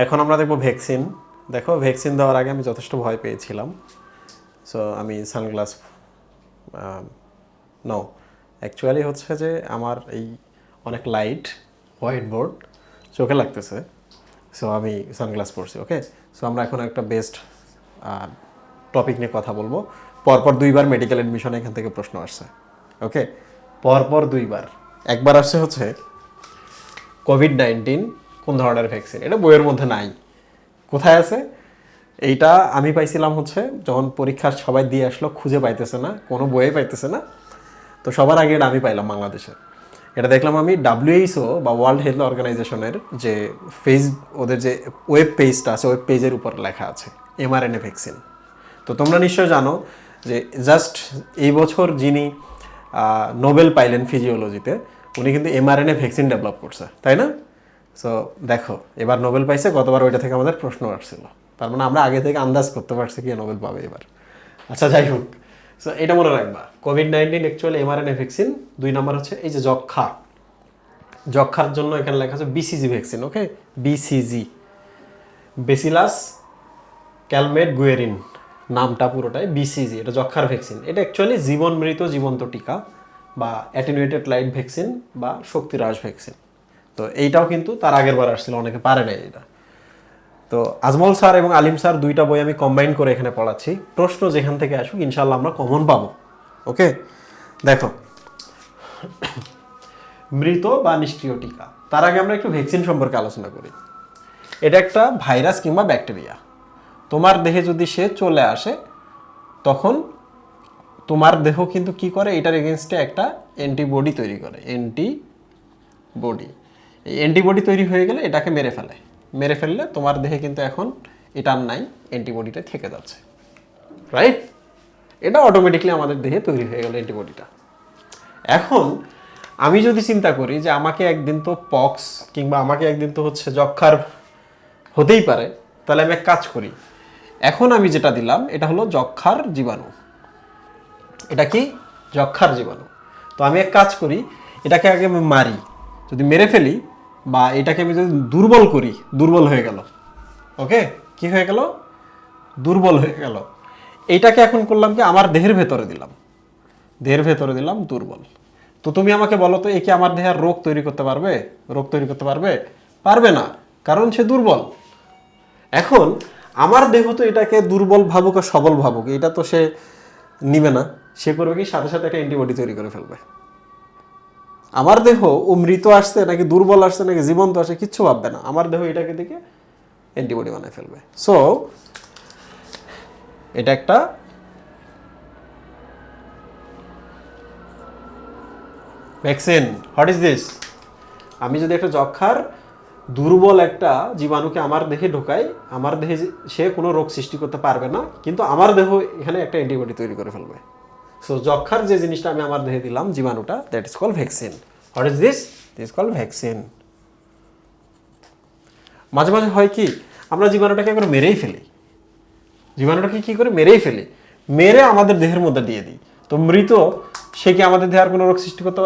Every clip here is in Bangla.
এখন আমরা দেখবো ভ্যাকসিন। দেখো ভ্যাকসিন দেওয়ার আগে আমি যথেষ্ট ভয় পেয়েছিলাম, সো আমি সানগ্লাস নো অ্যাকচুয়ালি হচ্ছে যে আমার এই অনেক লাইট হোয়াইট বোর্ড চোখে লাগতেছে, সো আমি সানগ্লাস পরছি। ওকে, সো আমরা এখন একটা বেস্ট টপিক নিয়ে কথা বলবো। পরপর দুইবার মেডিকেল অ্যাডমিশন এখান থেকে প্রশ্ন আসছে। ওকে, পরপর দুইবার। একবার আসছে হচ্ছে কোভিড-19 কোন ধরনের ভ্যাকসিন, এটা বইয়ের মধ্যে নাই। কোথায় আছে এইটা? আমি পাইছিলাম হচ্ছে যখন পরীক্ষার সবাই দিয়ে আসলো, খুঁজে পাইতেছে না, কোনো বইয়ে পাইতেছে না, তো সবার আগে এটা আমি পাইলাম বাংলাদেশে। এটা দেখলাম আমি WHO বা ওয়ার্ল্ড হেলথ অর্গানাইজেশনের যে ওদের যে ওয়েব পেজটা আছে, ওয়েব পেজের উপর লেখা আছে mRNA ভ্যাকসিন। তো তোমরা নিশ্চয় জানো যে জাস্ট এই বছর যিনি নোবেল পাইলেন ফিজিওলজিতে, উনি কিন্তু mRNA ভ্যাকসিন ডেভেলপ করছে, তাই না? সো দেখো, এবার নোবেল পাইছে, গতবার ওইটা থেকে আমাদের প্রশ্ন আসছিল, তার মানে আমরা আগে থেকে আন্দাজ করতে পারছি কি নোবেল পাবে এবার। আচ্ছা যাই হোক, সো এটা মনে রাখবা, COVID-19 actually mRNA vaccine. 2 number হচ্ছে এই যে যক্ষার জন্য এখানে লেখা আছে BCG ভ্যাকসিন। ওকে, BCG, বেসিলাস ক্যালমেট গুয়েরিন, নামটা পুরোটাই BCG, এটা যক্ষার ভ্যাকসিন। এটা অ্যাকচুয়ালি জীবন মৃত জীবন্ত টিকা বা অ্যাটেনুয়েটেড লাইট ভ্যাকসিন বা শক্তিহ্রাস ভ্যাকসিন। তো এইটাও কিন্তু তার আগের বার আসছিল, অনেকে পারে নাই এটা। তো আজমল স্যার এবং আলিম স্যার দুইটা বই আমি কম্বাইন করে এখানে পড়াচ্ছি, প্রশ্ন যেখান থেকে আসুক ইনশাল্লাহ আমরা কমন পাবো। ওকে, দেখো, মৃত বা নিষ্ক্রিয় টিকা। তার আগে আমরা একটু ভ্যাকসিন সম্পর্কে আলোচনা করি। এটা একটা ভাইরাস কিংবা ব্যাকটেরিয়া, তোমার দেহে যদি সে চলে আসে, তখন তোমার দেহ কিন্তু কি করে, এটার এগেনস্টে একটা অ্যান্টিবডি তৈরি করে। অ্যান্টিবডি, এই অ্যান্টিবডি তৈরি হয়ে গেলে এটাকে মেরে ফেললে তোমার দেহে কিন্তু এখন এটার নাই, অ্যান্টিবডিটা থেকে যাচ্ছে, রাইট? এটা অটোমেটিকলি আমাদের দেহে তৈরি হয়ে গেল অ্যান্টিবডিটা। এখন আমি যদি চিন্তা করি যে আমাকে একদিন তো পক্স কিংবা আমাকে একদিন তো হচ্ছে যক্ষার হতেই পারে, তাহলে আমি এক কাজ করি, এখন আমি যেটা দিলাম এটা হলো যক্ষার জীবাণু। এটা কি? যক্ষার জীবাণু। তো আমি এক কাজ করি, এটাকে আগে আমি মারি, যদি মেরে ফেলি বা এটাকে আমি যদি দুর্বল করি, দুর্বল হয়ে গেল। ওকে, কি হয়ে গেল? দুর্বল হয়ে গেল। এইটাকে এখন করলাম কি, আমার দেহের ভেতরে দিলাম দুর্বল। তো তুমি আমাকে বলো তো, এ কি আমার দেহে আর রোগ তৈরি করতে পারবে? পারবে না, কারণ সে দুর্বল। এখন আমার দেহ তো এটাকে দুর্বল ভাবুক আর সবল ভাবুক, এটা তো সে নিবে না। সে করবে কি, সাথে সাথে একটা অ্যান্টিবডি তৈরি করে ফেলবে। আমার দেহ ও মৃত আসছে নাকি দুর্বল আসছে নাকি জীবন্ত আসছে কিচ্ছু ভাববে না, আমার দেহ এটাকে দেখে অ্যান্টিবডি বানায় ফেলবে। সো এটা একটা ভ্যাকসিন। What is this? আমি যদি একটা যক্ষার দুর্বল একটা জীবাণুকে আমার দেহে ঢোকাই, আমার দেহে সে কোনো রোগ সৃষ্টি করতে পারবে না, কিন্তু আমার দেহ এখানে একটা অ্যান্টিবডি তৈরি করে ফেলবে। সো যক্ষার যে জিনিসটা আমি আমার দেহে দিলাম, জীবাণুটা, that is call vaccine. What is this? This call vaccine. মাঝে মাঝে হয় কি, আমরা জীবাণুটাকে একবার মেরেই ফেলি, মেরে আমাদের দেহের মধ্যে দিয়ে দিই। তো মৃত সে কি আমাদের দেহে আর কোনো রোগ সৃষ্টি করতে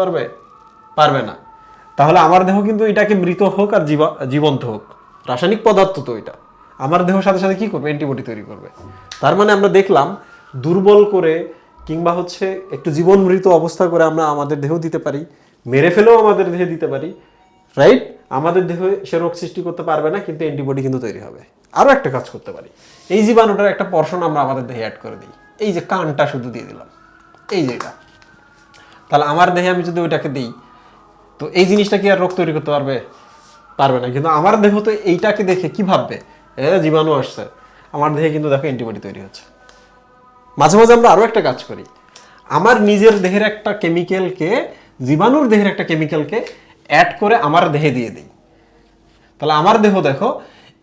পারবে না। তাহলে আমার দেহ কিন্তু এটাকে মৃত হোক আর জীবন্ত হোক, রাসায়নিক পদার্থ তো এটা, আমার দেহ সাথে সাথে কি করবে, অ্যান্টিবডি তৈরি করবে। তার মানে আমরা দেখলাম, দুর্বল করে কিংবা হচ্ছে একটু জীবন মৃত অবস্থা করে আমরা আমাদের দেহ দিতে পারি, মেরে ফেলেও আমাদের দেহে দিতে পারি, রাইট? আমাদের দেহে সে রোগ সৃষ্টি করতে পারবে না, কিন্তু অ্যান্টিবডি কিন্তু তৈরি হবে। আরও একটা কাজ করতে পারি, এই জীবাণুটার একটা পর্শন আমরা আমাদের দেহে অ্যাড করে দিই, এই যে কানটা শুধু দিয়ে দিলাম, এই যে এটা, তাহলে আমার দেহে আমি যদি ওইটাকে দিই, তো এই জিনিসটা কি আর রোগ তৈরি করতে পারবে না। কিন্তু আমার দেহ তো এইটাকে দেখে কি ভাববে, জীবাণু আসছে, আমার দেহে কিন্তু দেখো অ্যান্টিবডি তৈরি হচ্ছে। মাঝে মাঝে আমরা আরও একটা কাজ করি, আমার নিজের দেহের একটা কেমিক্যালকে জীবাণুর দেহের একটা কেমিক্যালকে অ্যাড করে আমার দেহে দিয়ে দিই, তাহলে আমার দেহ দেখো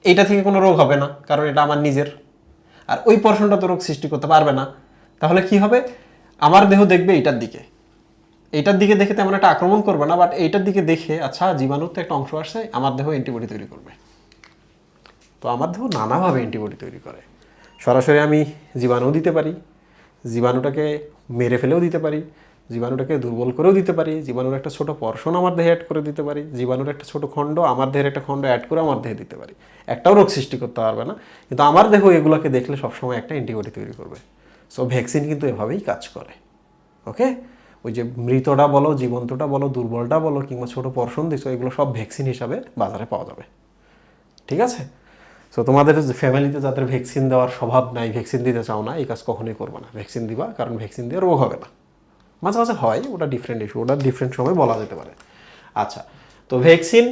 এইটা থেকে কোনো রোগ হবে না, কারণ এটা আমার নিজের, আর ওই পর্শনটা তো রোগ সৃষ্টি করতে পারবে না। তাহলে কি হবে, আমার দেহ দেখবে এইটার দিকে দেখে তেমন একটা আক্রমণ করবে না, বাট এইটার দিকে দেখে আচ্ছা জীবাণুর তো একটা অংশ আসছে, আমার দেহ অ্যান্টিবডি তৈরি করবে। তো আমার দেহ নানাভাবে অ্যান্টিবডি তৈরি করে। সরাসরি আমি জীবাণু দিতে পারি, জীবাণুটাকে মেরে ফেলেও দিতে পারি, জীবাণুটাকে দুর্বল করেও দিতে পারি, জীবাণুর একটা ছোট পর্শন আমার দেহে অ্যাড করে দিতে পারি, জীবাণুর একটা ছোট খণ্ড আমার দেহের একটা খণ্ড অ্যাড করে আমার দেহে দিতে পারি। একটাও রোগ সৃষ্টি করতে পারবে না, কিন্তু আমার দেহ এগুলোকে দেখলে সবসময় একটা অ্যান্টিবডি তৈরি করবে। সো ভ্যাকসিন কিন্তু এভাবেই কাজ করে। ওকে, ওই যে মৃতটা বলো, জীবন্তটা বলো, দুর্বলটা বলো, কিংবা ছোট পর্শন দিছো, এগুলো সব ভ্যাকসিন হিসাবে বাজারে পাওয়া যাবে। ঠিক আছে? সো তোমাদের ফ্যামিলিতে যাদের ভ্যাকসিন দেওয়ার স্বভাব নাই, ভ্যাকসিন দিতে চাও না, এই কাজ কখনোই করবে না। ভ্যাকসিন দিবা, কারণ ভ্যাকসিন দিয়ে রোগ হবে না। মাঝে মাঝে হয়, ওটা ডিফারেন্ট ইস্যু, ওটা ডিফারেন্ট সময় বলা যেতে পারে। আচ্ছা, তো ভ্যাকসিন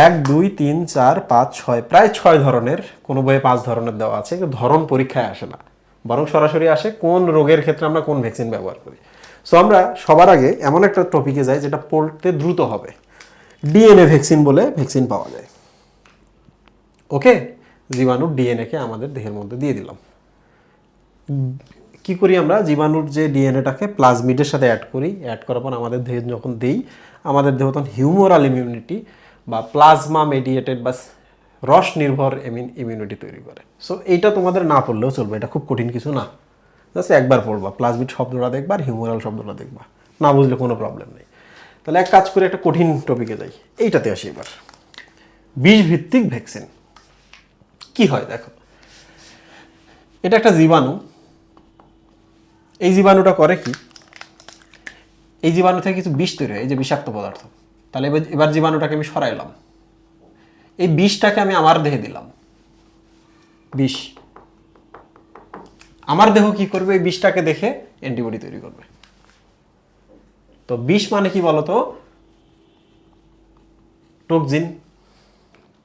1, 2, 3, 4, 5, 6, প্রায় 6 ধরনের, কোনো বইয়ে 5 ধরনের দেওয়া আছে, কিন্তু ধরন পরীক্ষায় আসে না, বরং সরাসরি আসে কোন রোগের ক্ষেত্রে আমরা কোন ভ্যাকসিন ব্যবহার করি। সো আমরা সবার আগে এমন একটা টপিকে যাই যেটা পড়তে দ্রুত হবে। ডিএনএ ভ্যাকসিন বলে ভ্যাকসিন পাওয়া যায়। ওকে, জীবাণুর ডিএনএকে আমাদের দেহের মধ্যে দিয়ে দিলাম। কি করি আমরা? জীবাণুর যে ডিএনএটাকে প্লাজমিডের সাথে অ্যাড করি, অ্যাড করার পর আমাদের দেহে যখন দিই, আমাদের দেহ তখন হিউমোরাল ইমিউনিটি বা প্লাজমা মেডিয়েটেড বা রস নির্ভর ইমিউনিটি তৈরি করে। সো এইটা তোমাদের না পড়লেও চলবে, এটা খুব কঠিন কিছু না। জাস্ট একবার পড়বা, প্লাজমিড শব্দটা দেখবা আর হিউমোরাল শব্দটা দেখবা, না বুঝলে কোনো প্রবলেম নেই। তাহলে এক কাজ করে একটা কঠিন টপিকে যাই, এইটাতে আসি এবার। বিষভিত্তিক ভ্যাকসিন কি হয় দেখো, এটা একটা জীবাণু। এই জীবাণুটা করে কি, এই জীবাণু থেকে কিছু বিষ তৈরি হয়, এই যে বিষাক্ত পদার্থ। তাহলে এবার জীবাণুটাকে আমি সরাইলাম, এই বিষটাকে আমি আমার দেহে দিলাম। বিষ আমার দেহ কি করবে? এই বিষটাকে দেখে অ্যান্টিবডি তৈরি করবে। তো বিষ মানে কি বলতো? টক্সিন।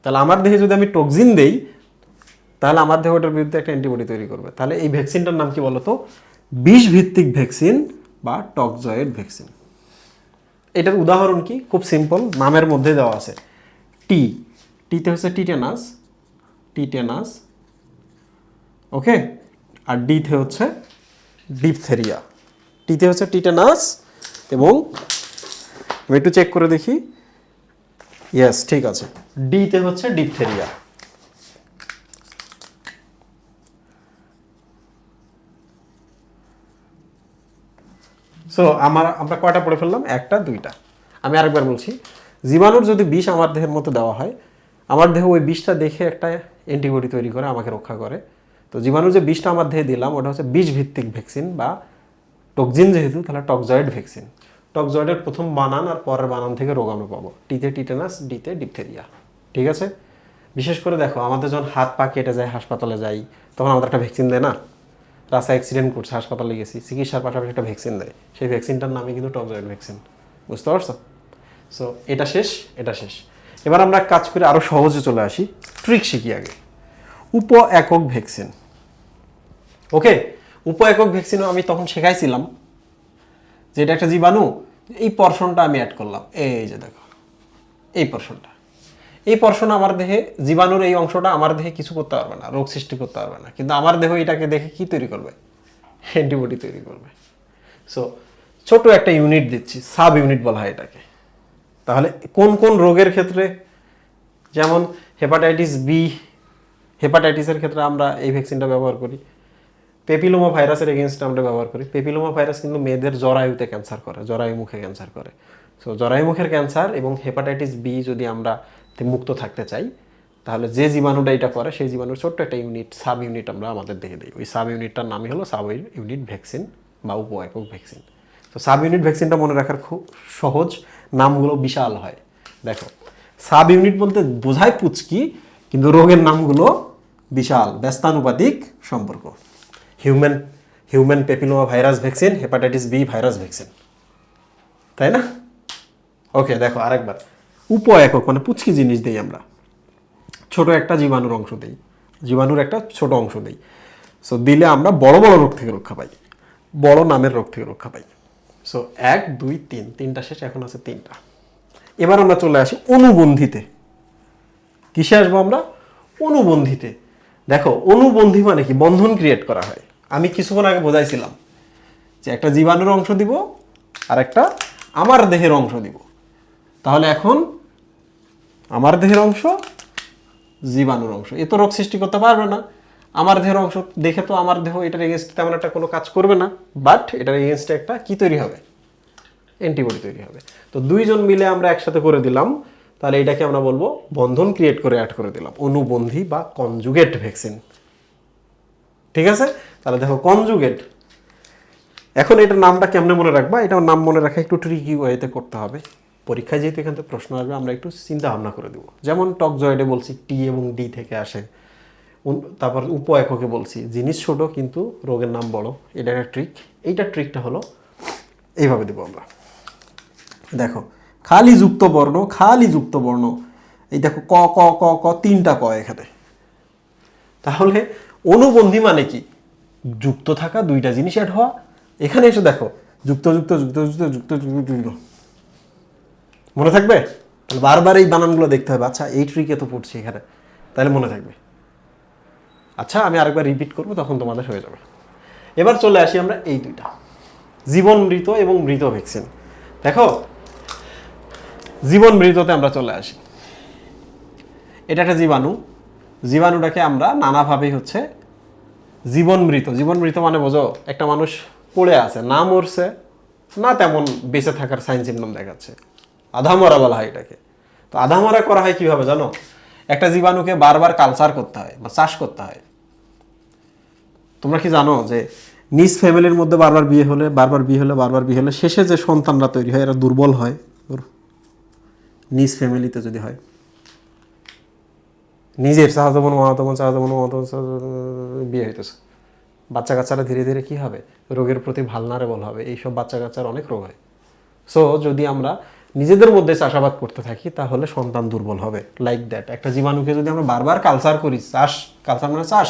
তাহলে আমার দেহে যদি আমি টক্সিন দেই, তাহলে আমার দেহ ওটার বিরুদ্ধে একটা অ্যান্টিবডি তৈরি করবে। তাহলে এই ভ্যাকসিনটার নাম কি বলতো? বিষ ভিত্তিক ভ্যাকসিন বা টক্সয়েড ভ্যাকসিন। এটার উদাহরণ কি? খুব সিম্পল, নামের মধ্যে দেওয়া আছে। টিতে হচ্ছে টিটেনাস, টিটেনাস। ওকে, আর ডিতে হচ্ছে ডিপথেরিয়া। টিতে হচ্ছে টিটেনাস, এবং আমি একটু চেক করে দেখি, ইয়েস ঠিক আছে, ডিতে হচ্ছে ডিপথেরিয়া। সো আমরা কয়টা পড়ে ফেললাম? 1টা 2টা। আমি আরেকবার বলছি, জীবাণুর যদি বিষ আমার দেহের মতো দেওয়া হয়, আমার দেহ ওই বিষটা দেখে একটা অ্যান্টিবডি তৈরি করে, আমাকে রক্ষা করে। তো জীবাণুর যে বিষটা আমার দেহে দিলাম, ওটা হচ্ছে বিষ ভিত্তিক ভ্যাকসিন বা টক্সিন, যেহেতু তাহলে টক্সয়েড ভ্যাকসিন। টক্সয়েডের প্রথম বানান আর পরের বানান থেকে রোগ আমরা পাবো। টিতে টিটেনাস, ডিতে ডিপথেরিয়া। ঠিক আছে? বিশেষ করে দেখো, আমাদের যখন হাত পা কেটে যায়, হাসপাতালে যাই, তখন আমাদের একটা ভ্যাকসিন দেয় না? রাস্তায় অ্যাক্সিডেন্ট করছে, হাসপাতালে গেছি, চিকিৎসার পাশাপাশি একটা ভ্যাকসিন দেয়, সেই ভ্যাকসিনটার নামই কিন্তু টক্সয়েড ভ্যাকসিন। বুঝতে পারছো? সো এটা শেষ, এটা শেষ। এবার আমরা কাজ করে আরও সহজে চলে আসি, ট্রিক শিখি আগে। উপ একক ভ্যাকসিন। ওকে, উপ একক ভ্যাকসিনও আমি তখন শেখাইছিলাম যে এটা একটা জীবাণু, এই পর্শনটা আমি অ্যাড করলাম, এই যে দেখো এই পর্শনটা, এই পর্শন আমার দেহে, জীবাণুর এই অংশটা আমার দেহে কিছু করতে পারবে না, রোগ সৃষ্টি করতে পারবে না, কিন্তু আমার দেহ এটাকে দেখে কি তৈরি করবে? অ্যান্টিবডি তৈরি করবে। সো ছোট একটা ইউনিট দিচ্ছি, সাব ইউনিট বলা হয় এটাকে। তাহলে কোন কোন রোগের ক্ষেত্রে, যেমন হেপাটাইটিস বি, হেপাটাইটিসের ক্ষেত্রে আমরা এই ভ্যাকসিনটা ব্যবহার করি। পেপিলোমা ভাইরাসের এগেনস্টে আমরা ব্যবহার করি। পেপিলোমা ভাইরাস কিন্তু মেয়েদের জরায়ুতে ক্যান্সার করে, জরায়ু মুখে ক্যান্সার করে। সো জরায়ু মুখের ক্যান্সার এবং হেপাটাইটিস বি যদি আমরা মুক্ত থাকতে চাই, তাহলে যে জীবাণুটা এটা করে, সেই জীবাণুর ছোট্ট একটা ইউনিট, সাব ইউনিট আমরা আমাদের দেখে দিই। ওই সাব ইউনিটটার নামই হলো সাব ইউনিট ভ্যাকসিন বা উপ একক ভ্যাকসিন। তো সাব ইউনিট ভ্যাকসিনটা মনে রাখার খুব সহজ, নামগুলো বিশাল হয়। দেখো, সাব ইউনিট বলতে বোঝায় পুচকি, কিন্তু রোগের নামগুলো বিশাল, ব্যস্তানুপাতিক সম্পর্ক। Human papilloma virus vaccine, hepatitis B virus vaccine, তাই না? ওকে, দেখো আরেকবার। উপ একক মানে পুচকি জিনিস দেই আমরা, ছোট একটা জীবাণুর অংশ দেই, জীবাণুর একটা ছোট অংশ দেই। সো দিলে আমরা বড় বড় রোগ থেকে রক্ষা পাই, বড় নামের রোগ থেকে রক্ষা পাই। সো 1, 2, 3, 3টা শেষ, এখন আছে 3টা। এবার আমরা চলে আসি অনুবন্ধিতে। কিসে আসবো আমরা? অনুবন্ধিতে। দেখো, অনুবন্ধী মানে কি? বন্ধন ক্রিয়েট করা হয়। আমি কিছুক্ষণ আগে বোঝাইছিলাম যে একটা জীবাণুর অংশ দিব আর একটা আমার দেহের অংশ দিব। তাহলে এখন আমার দেহের অংশ, জীবাণুর অংশ, এ তো রোগ সৃষ্টি করতে পারবে না। আমার দেহের অংশ দেখে তো আমার দেহ এটার এগেনস্টে তেমন একটা কোনো কাজ করবে না, বাট এটার এগেনস্টে একটা কি তৈরি হবে? অ্যান্টিবডি তৈরি হবে। তো দুইজন মিলে আমরা একসাথে করে দিলাম, তাহলে এটাকে আমরা বলবো বন্ধন ক্রিয়েট করে অ্যাড করে দিলাম, অনুবন্ধী বা কনজুগেট ভ্যাকসিন। ঠিক আছে, তাহলে দেখো কনজুগেট। এখন এটার নামটা কেমনে মনে রাখবা, এটার নাম মনে রাখা একটু ট্রিকি ওয়েতে করতে হবে। পরীক্ষায় যেহেতু এখান থেকে প্রশ্ন আসবে, আমরা একটু চিন্তা ভাবনা করে দেবো। যেমন টকজয়েডে বলছি টি এবং ডি থেকে আসে, তারপর উপ এককে বলছি জিনিস ছোট কিন্তু রোগের নাম বড়, এটা একটা ট্রিক। এইটার ট্রিকটা হলো এইভাবে দেবো আমরা। দেখো খালি যুক্ত বর্ণ, খালি যুক্ত বর্ণ, এই দেখো ক ক ক ক, তিনটা ক এখানে। তাহলে অনুবন্ধী মানে কি, যুক্ত থাকা দুইটা জিনিস অ্যাড হওয়া। এখানে এসে দেখো যুক্ত যুক্ত যুক্ত যুক্ত যুক্ত যুক্ত যুক্ত, মনে থাকবে? তাহলে বারবার এই বানানগুলো দেখতে হবে। আচ্ছা এই ট্রিকে তো পড়ছি এখানে, তাহলে মনে থাকবে। আচ্ছা আমি আরেকবার রিপিট করবো, তখন তোমাদের হয়ে যাবে। এবার চলে আসি আমরা এই দুইটা, জীবন মৃত এবং মৃত ভ্যাকসিন। দেখো জীবন মৃততে আমরা চলে আসি। এটা একটা জীবাণু, জীবাণুটাকে আমরা নানাভাবেই হচ্ছে জীবন মৃত। জীবন মৃত মানে বোঝো, একটা মানুষ পড়ে আছে, না মরছে না তেমন বেঁচে থাকার সাইন সিম্পটম দেখাচ্ছে, আধামরা বলা হয় এটাকে। তো আধামরা করা হয় কিভাবে জানো? একটা জীবাণুকে বারবার কালচার করতে হয় বা চাষ করতে হয়। তোমরা কি জানো যে নিজ ফ্যামিলির মধ্যে বারবার বিয়ে হলে বারবার বিয়ে হলে বারবার বিয়ে হলে শেষে যে সন্তানরা তৈরি হয় এরা দুর্বল হয়? নিজ ফ্যামিলিতে যদি হয়, নিজের চাহাতমন মাহাতমন চাহাতমন মাহাতমন বিয়ে হইতেছে, বাচ্চা কাচ্চারা ধীরে ধীরে কি হবে, রোগের প্রতি ভালনারেবল হবে। এইসব বাচ্চা কাচ্চার অনেক রোগ হয়। সো যদি আমরা নিজেদের মধ্যে চাষাবাদ করতে থাকি তাহলে সন্তান দুর্বল হবে। লাইক দ্যাট একটা জীবাণুকে যদি আমরা বারবার কালচার করি, কালচার মানে চাষ,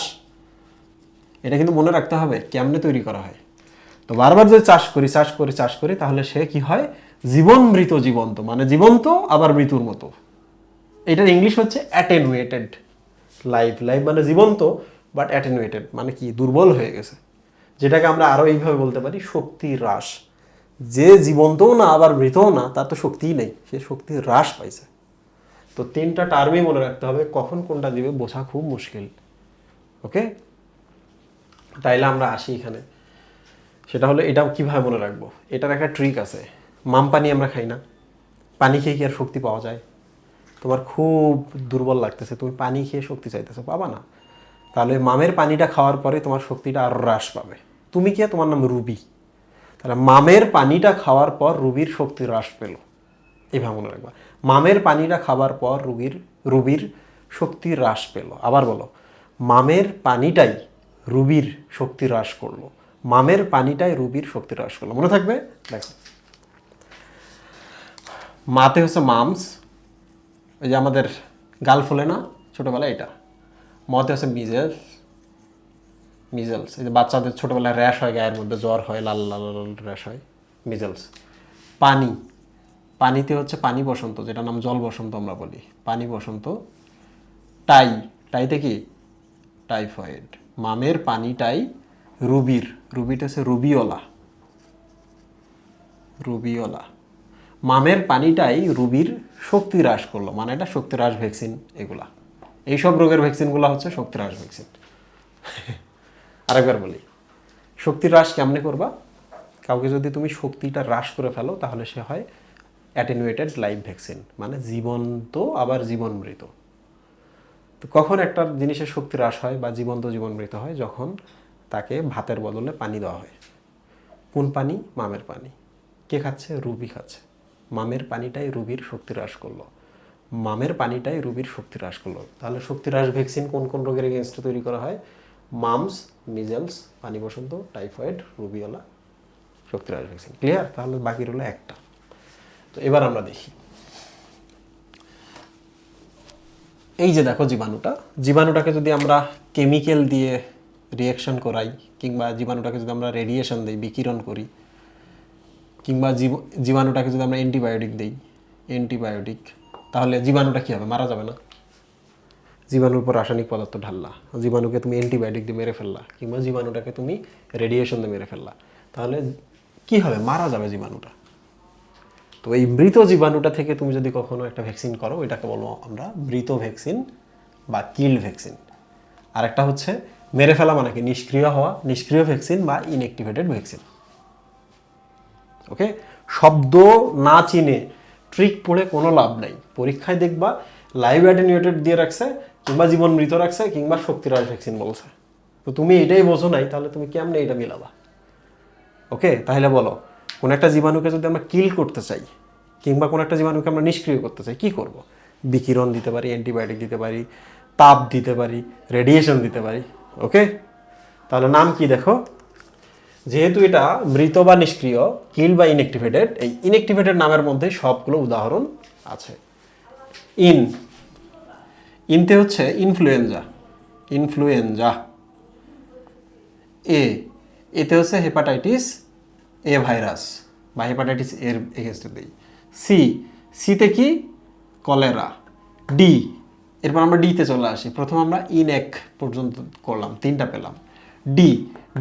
এটা কিন্তু মনে রাখতে হবে কেমনে তৈরি করা হয়। তো বারবার যদি চাষ করি তাহলে সে কি হয়, জীবন মৃত জীবন্ত, মানে জীবন্ত আবার মৃত্যুর মতো। এটার ইংলিশ হচ্ছে অ্যাটেনুয়েটেড লাইফ। লাইফ মানে জীবন্ত, বাট অ্যাটেনুয়েটেড মানে কি, দুর্বল হয়ে গেছে। যেটাকে আমরা আরও এইভাবে বলতে পারি শক্তি হ্রাস। যে জীবন্তও না আবার মৃতও না, তার তো শক্তিই নেই, সে শক্তি হ্রাস পাইছে। তো তিনটা টার্মই মনে রাখতে হবে, কখন কোনটা দিবে বোঝা খুব মুশকিল। ওকে, তাইলে আমরা আসি এখানে, সেটা হলো এটাও কীভাবে মনে রাখবো। এটার একটা ট্রিক আছে। মাম পানি আমরা খাই না, পানি খেয়ে কি আর শক্তি পাওয়া যায়? তোমার খুব দুর্বল লাগতেছে, তুমি পানি খেয়ে শক্তি চাইতেছো, পাবা না। তাহলে মামের পানিটা খাওয়ার পরে তোমার শক্তিটা আরও হ্রাস পাবে। তুমি কে? তোমার নাম রুবি। তাহলে মামের পানিটা খাওয়ার পর রুবির শক্তি হ্রাস পেল, এইভাবে মনে রাখবা। মামের পানিটা খাওয়ার পর রুবির শক্তি হ্রাস পেল। আবার বলো, মামের পানিটাই রুবির শক্তি হ্রাস করলো, মামের পানিটাই রুবির শক্তি হ্রাস করলো। মনে থাকবে? দেখো মাতে হচ্ছে মামস, ওই যে আমাদের গাল ফোলে না ছোটোবেলায়, এটা। মতে হচ্ছে মিজেলস, এই যে বাচ্চাদের ছোটোবেলায় র্যাশ হয়, গায়ের মধ্যে জ্বর হয়, লাল লাল লাল র্যাশ হয়, মিজেলস। পানিতে হচ্ছে পানি বসন্ত, যেটা নাম জল বসন্ত আমরা বলি, পানি বসন্ত। টাইতে কি, টাইফয়েড। মামের পানিটাই রুবিটা হচ্ছে রুবিওলা। মামের পানিটাই রুবির শক্তি হ্রাস করলো, মানে এটা শক্তি হ্রাস ভ্যাকসিন। এগুলা এইসব রোগের ভ্যাকসিনগুলো হচ্ছে শক্তি হ্রাস ভ্যাকসিন। আরেকবার বলি, শক্তি হ্রাস কেমনে করবা? কাউকে যদি তুমি শক্তিটা হ্রাস করে ফেলো তাহলে সে হয় অ্যাটেনুয়েটেড লাইফ ভ্যাকসিন, মানে জীবন্ত আবার জীবন মৃত। তো কখন একটা জিনিসের শক্তি হ্রাস হয় বা জীবন্ত জীবন মৃত হয়? যখন তাকে ভাতের বদলে পানি দেওয়া হয়। কোন পানি? মামের পানি। কে খাচ্ছে? রুবি খাচ্ছে। মামের পানিটাই রুবির শক্তি হ্রাস করলো, মামের পানিটাই রুবির শক্তি হ্রাস করলো। তাহলে শক্তি হ্রাস ভ্যাকসিন কোন কোন রোগের এগেনস্টে তৈরি করা হয়? মামস, মিজেলস, পানি বসন্ত, টাইফয়েড, রুবিওলা, শক্তি হ্রাস ভ্যাকসিন। ক্লিয়ার? তাহলে বাকি রইল একটা। তো এবার আমরা দেখি, এই যে দেখো জীবাণুটাকে যদি আমরা কেমিক্যাল দিয়ে রিয়াকশন করাই, কিংবা জীবাণুটাকে যদি আমরা রেডিয়েশন দিই, বিকিরণ করি, কিংবা জীবাণুটাকে যদি আমরা অ্যান্টিবায়োটিক দিই, তাহলে জীবাণুটা কী হবে? মারা যাবে না? জীবাণুর উপর রাসায়নিক পদার্থ ঢাললা, জীবাণুকে তুমি অ্যান্টিবায়োটিক দিয়ে মেরে ফেললা, কিংবা জীবাণুটাকে তুমি রেডিয়েশন দিয়ে মেরে ফেললা, তাহলে কি হবে? মারা যাবে জীবাণুটা। তো এই মৃত জীবাণুটা থেকে তুমি যদি কখনো একটা ভ্যাকসিন করো, এটাকে বলবো আমরা মৃত ভ্যাকসিন বা কিল ভ্যাকসিন। আর একটা হচ্ছে মেরে ফেলা, মানে কি, নিষ্ক্রিয় ভ্যাকসিন বা ইনঅ্যাক্টিভেটেড ভ্যাকসিন। ওকে, শব্দ না চিনে ট্রিক পড়ে কোনো লাভ নাই। পরীক্ষায় দেখবা লাইভ অ্যাটেনিউয়েটেড দিয়ে রাখছে, কিংবা জীবন মৃত রাখছে, কিংবা শক্তিরাজ ভ্যাকসিন বলছে। তো তুমি এটাই বোঝো নাই, তাহলে তুমি কেমনে এটা মিলাবা? ওকে, তাহলে বলো, কোন একটা জীবাণুকে যদি আমরা কিল করতে চাই, কিংবা কোন একটা জীবাণুকে আমরা নিষ্ক্রিয় করতে চাই, কি করব? বিকিরণ দিতে পারি, অ্যান্টিবায়োটিক দিতে পারি, তাপ দিতে পারি, রেডিয়েশন দিতে পারি। ওকে, তাহলে নাম কি দেখো, যেহেতু এটা মৃত বা নিষ্ক্রিয়, কিল বা ইনঅ্যাক্টিভেটেড, এই ইনঅ্যাক্টিভেটেড নামের মধ্যে সবগুলো উদাহরণ আছে। ইনতে হচ্ছে ইনফ্লুয়েঞ্জা, ইনফ্লুয়েঞ্জা। এতে হচ্ছে হেপাটাইটিস এ ভাইরাস বা হেপাটাইটিস এর এগেনস্টে দিই। সিতে কি, কলেরা। ডি, এরপর আমরা ডিতে চলে আসি। প্রথম আমরা ইনএক পর্যন্ত করলাম, 3টা পেলাম।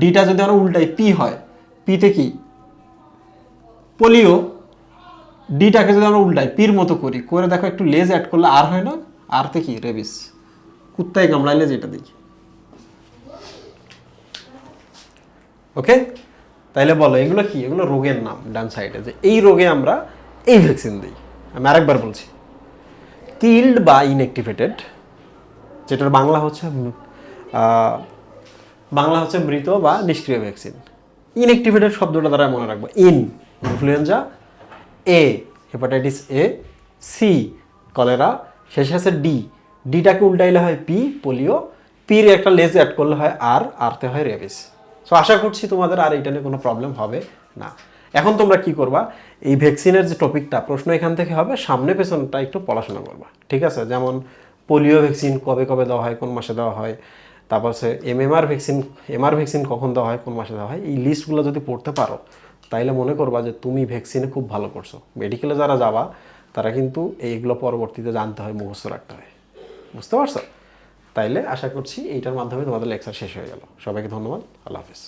ডিটা যদি আমরা উল্টাই পি হয়, পিতে কি, পোলিও। ডিটাকে যদি আমরা উল্টাই পির মতো করি, করে দেখো একটু লেজ অ্যাড করলে আর হয় না, আরতে কি, রেবিস। কুত্তায় কামড়াইলে যেটা দিই। ওকে, তাইলে বলো এগুলো কি? এগুলো রোগের নাম ডান সাইডে, যে এই রোগে আমরা এই ভ্যাকসিন দিই। আমি আরেকবার বলছি, কিল্ড বা ইনঅ্যাক্টিভেটেড, যেটার বাংলা হচ্ছে মৃত বা নিষ্ক্রিয় ভ্যাকসিন। ইনঅ্যাক্টিভেটেড শব্দটা দ্বারা মনে রাখবো, influenza, A hepatitis A, C cholera, শেষে আছে ডিটাকে উল্টাইলে হয় পি, পোলিও। পির একটা লেজ অ্যাড করলে হয় আরতে হয় রেবিস। সো আশা করছি তোমাদের আর এইটা নিয়ে কোনো প্রবলেম হবে না। এখন তোমরা কি করবা, এই ভ্যাকসিনের যে টপিকটা, প্রশ্ন এখান থেকে হবে, সামনে পেছনটা একটু পড়াশোনা করবা, ঠিক আছে? যেমন পোলিও ভ্যাকসিন কবে কবে দেওয়া হয়, কোন মাসে দেওয়া হয়, তারপর হচ্ছে এমআর ভ্যাকসিন কখন দেওয়া হয়, কোন মাসে দেওয়া হয়, এই লিস্টগুলো যদি পড়তে পারো, তাইলে মনে করবা যে তুমি ভ্যাকসিনে খুব ভালো করছো। মেডিকেলে যারা যাবা তারা কিন্তু এইগুলো পরবর্তীতে জানতে হয়, মুখস্থ রাখতে হয়। বুঝতে পারছো? তাইলে আশা করছি এইটার মাধ্যমে তোমাদের লেকচার শেষ হয়ে গেল। সবাইকে ধন্যবাদ, আল্লাহ হাফিজ।